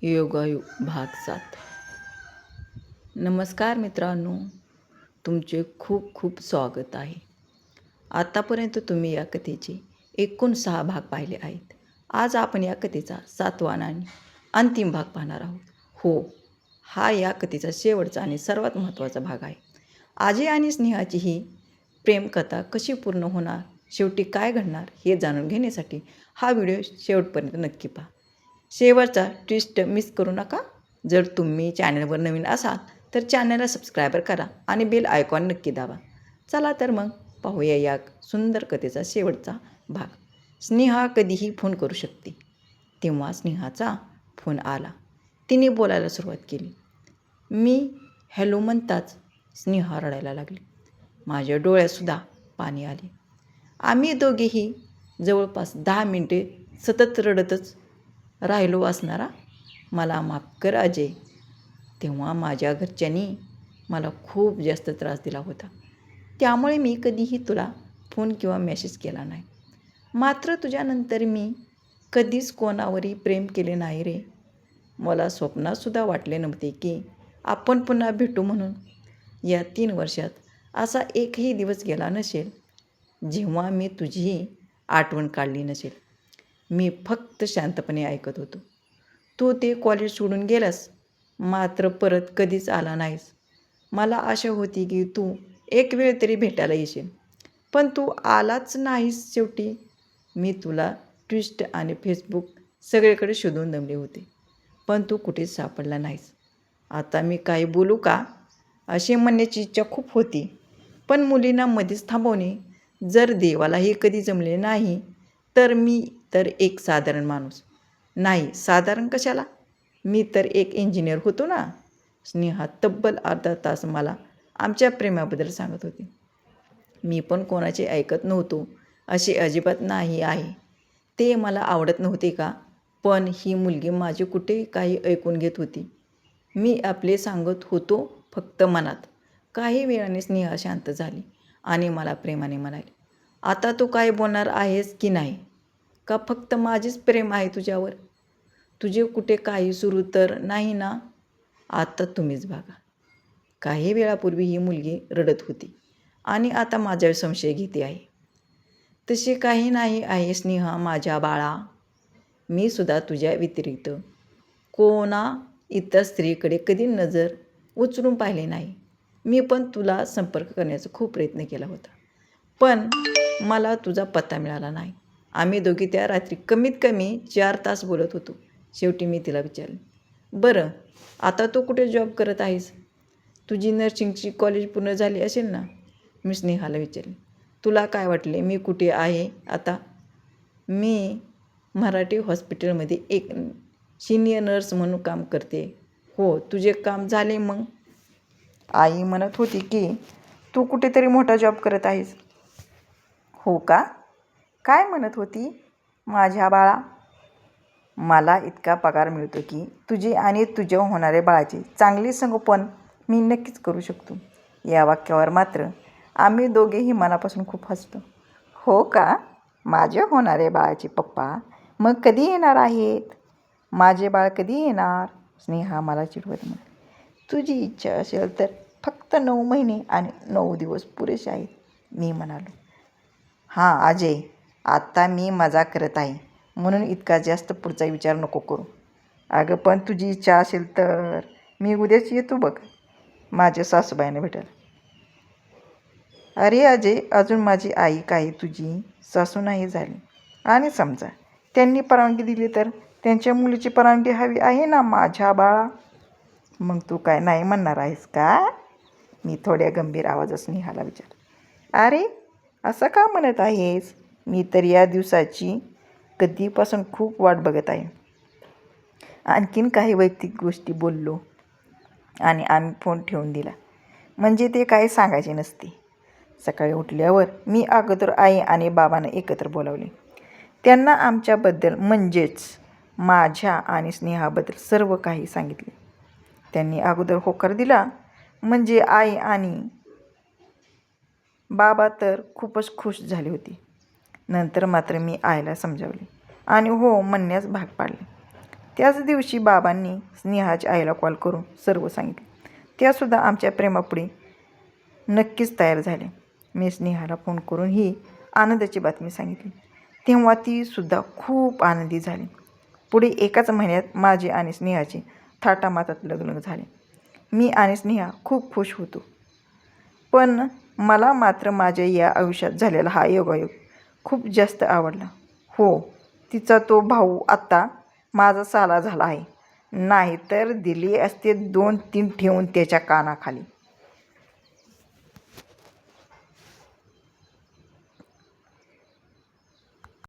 योगायोग भाग 7. नमस्कार मित्रांनो, तुमचे खूप खूप स्वागत आहे. आतापर्यंत तुम्ही या कथेचे एकूण 6 भाग पाहिले आहेत. आज आपण या कथेचा 7वा आणि अंतिम भाग पाहणार आहोत. हो, हा या कथेचा शेवटचा आणि सर्वात महत्त्वाचा भाग आहे. अजय आणि स्नेहाची ही प्रेमकथा कशी पूर्ण होणार, शेवटी काय घडणार हे जाणून घेण्यासाठी हा व्हिडिओ शेवटपर्यंत नक्की पहा. शेवटचा ट्विस्ट मिस करू नका. जर तुम्ही चॅनलवर नवीन असाल तर चॅनलला सबस्क्राईबर करा आणि बेल आयकॉन नक्की दाबा. चला तर मग पाहूया या सुंदर कथेचा शेवटचा भाग. स्नेहा कधीही फोन करू शकते. तेव्हा स्नेहाचा फोन आला. तिने बोलायला सुरुवात केली. मी हॅलो म्हणताच स्नेहा रडायला लागली. माझ्या डोळ्यातसुद्धा पाणी आले. आम्ही दोघेही जवळपास 10 मिनिटे सतत रडतच राहिलो असणारा. मला माफ कर अजय. तेव्हा माझ्या घरच्यांनी मला खूप जास्त त्रास दिला होता. त्यामुळे मी कधीही तुला फोन किंवा मेसेज केला नाही. मात्र तुझ्यानंतर मी कधीच कोणावरही प्रेम केले नाही रे. मला स्वप्नातसुद्धा वाटले नव्हते की आपण पुन्हा भेटू म्हणून. या 3 वर्षात असा एकही दिवस गेला नसेल जेव्हा मी तुझीही आठवण काढली नसेल. मी फक्त शांतपणे ऐकत होतो. तू ते कॉलेज सोडून गेलास, मात्र परत कधीच आला नाहीस. मला आशा होती की तू एक वेळ तरी भेटायला येशील, पण तू आलाच नाहीस शेवटी. मी तुला ट्विस्ट आणि फेसबुक सगळीकडे शोधून दमले होते, पण तू कुठेच सापडला नाहीस. आता मी काही बोलू का असे म्हणण्याची इच्छा खूप होती, पण मुलींना मध्येच थांबवणे जर देवालाही कधी जमले नाही तर मी तर एक साधारण माणूस नाही. साधारण कशाला, मी तर एक इंजिनियर होतो ना. स्नेहा तब्बल अर्धा तास मला आमच्या प्रेमाबद्दल सांगत होती. मी पण कोणाचे ऐकत नव्हतो असे अजिबात नाही आहे. ते मला आवडत नव्हते का, पण ही मुलगी माझे कुठे काही ऐकून घेत होती. मी आपले सांगत होतो फक्त मनात. काही वेळाने स्नेहा शांत झाली आणि मला प्रेमाने म्हणाली, आता तू काय बोलणार आहेस की नाही, का फक्त माझेच प्रेम आहे तुझ्यावर? तुझे कुठे काही सुरू तर नाही ना? आता तुम्हीच बघा. काही वेळापूर्वी ही मुलगी रडत होती आणि आता माझ्यावर संशय घेते आहे. तसे काही नाही आहे स्नेहा माझ्या बाळा. मी सुद्धा तुझ्या व्यतिरिक्त कोणा इतर स्त्रीकडे कधी नजर उचलून पाहिले नाही. मी पण तुला संपर्क करण्याचा खूप प्रयत्न केला होता, पण मला तुझा पत्ता मिळाला नाही. आम्ही दोघी त्या रात्री कमीत कमी 4 तास बोलत होतो. शेवटी मी तिला विचारले, बरं आता तू कुठे जॉब करत आहेस? तुझी नर्सिंगची कॉलेज पूर्ण झाली असेल ना? मी स्नेहाला विचारले. तुला काय वाटले मी कुठे आहे आता? मी मराठी हॉस्पिटलमध्ये एक सिनियर नर्स म्हणून काम करते. हो, तुझे काम झाले मग? आई म्हणत होती की तू कुठेतरी मोठा जॉब करत आहेस. हो का? काय म्हणत होती माझ्या बाळा? मला इतका पगार मिळतो की तुझे आणि तुझ्या होणाऱ्या बाळाचे चांगले संगोपन मी नक्कीच करू शकतो. या वाक्यावर मात्र आम्ही दोघेही मनापासून खूप हसतो. हो का? माझे होणारे बाळाचे पप्पा मग कधी येणार आहेत? माझे बाळ कधी येणार? स्नेहा मला चिडवत म्हणाली. तुझी इच्छा असेल तर फक्त 9 महिने आणि 9 दिवस पुरेसे आहेत, मी म्हणालो. हां अजय, आत्ता मी मजाक करत आहे म्हणून इतका जास्त पुढचा विचार नको करू. अगं पण तुझी इच्छा असेल तर मी उद्याच येतो बघ माझ्या सासूबाईंना भेटायला. अरे अजय, अजून माझी आई काही तुझी सासू नाही झाली, आणि समजा त्यांनी परवानगी दिली तर त्यांच्या मुलीची परवानगी हवी आहे ना माझ्या बाळा. मग तू काय नाही म्हणणार आहेस का? मी थोड्या गंभीर आवाजात स्नेहाला विचारले. अरे असं का म्हणत आहेस? मी तर या दिवसाची कधीपासून खूप वाट बघत आहे. आणखीन काही वैयक्तिक गोष्टी बोललो आणि आम्ही फोन ठेवून दिला म्हणजे ते काही सांगायचे नसते. सकाळी उठल्यावर मी अगोदर आई आणि बाबांना एकत्र बोलावले. त्यांना आमच्याबद्दल म्हणजेच माझ्या आणि स्नेहाबद्दल सर्व काही सांगितले. त्यांनी अगोदर होकार दिला म्हणजे आई आणि बाबा तर खूपच खुश झाले होते. नंतर मात्र मी आईला समजावले आणि हो म्हणण्यास भाग पाडले. त्याच दिवशी बाबांनी स्नेहाच्या आईला कॉल करून सर्व सांगितले. त्यासुद्धा आमच्या प्रेमापुढे नक्कीच तयार झाल्या. मी स्नेहाला फोन करून ही आनंदाची बातमी सांगितली. तेव्हा ती सुद्धा खूप आनंदी झाली. पुढे एकाच महिन्यात माझे आणि स्नेहाचे थाटामाटात लग्न झाले. मी आणि स्नेहा खूप खुश होतो. पण मला मात्र माझ्या या आयुष्यात झालेला हा योगायोग खूप जास्त आवडला. हो, तिचा तो भाऊ आत्ता माझा साला झाला आहे. नाहीतर दिली असते 2-3 ठेवून त्याच्या कानाखाली.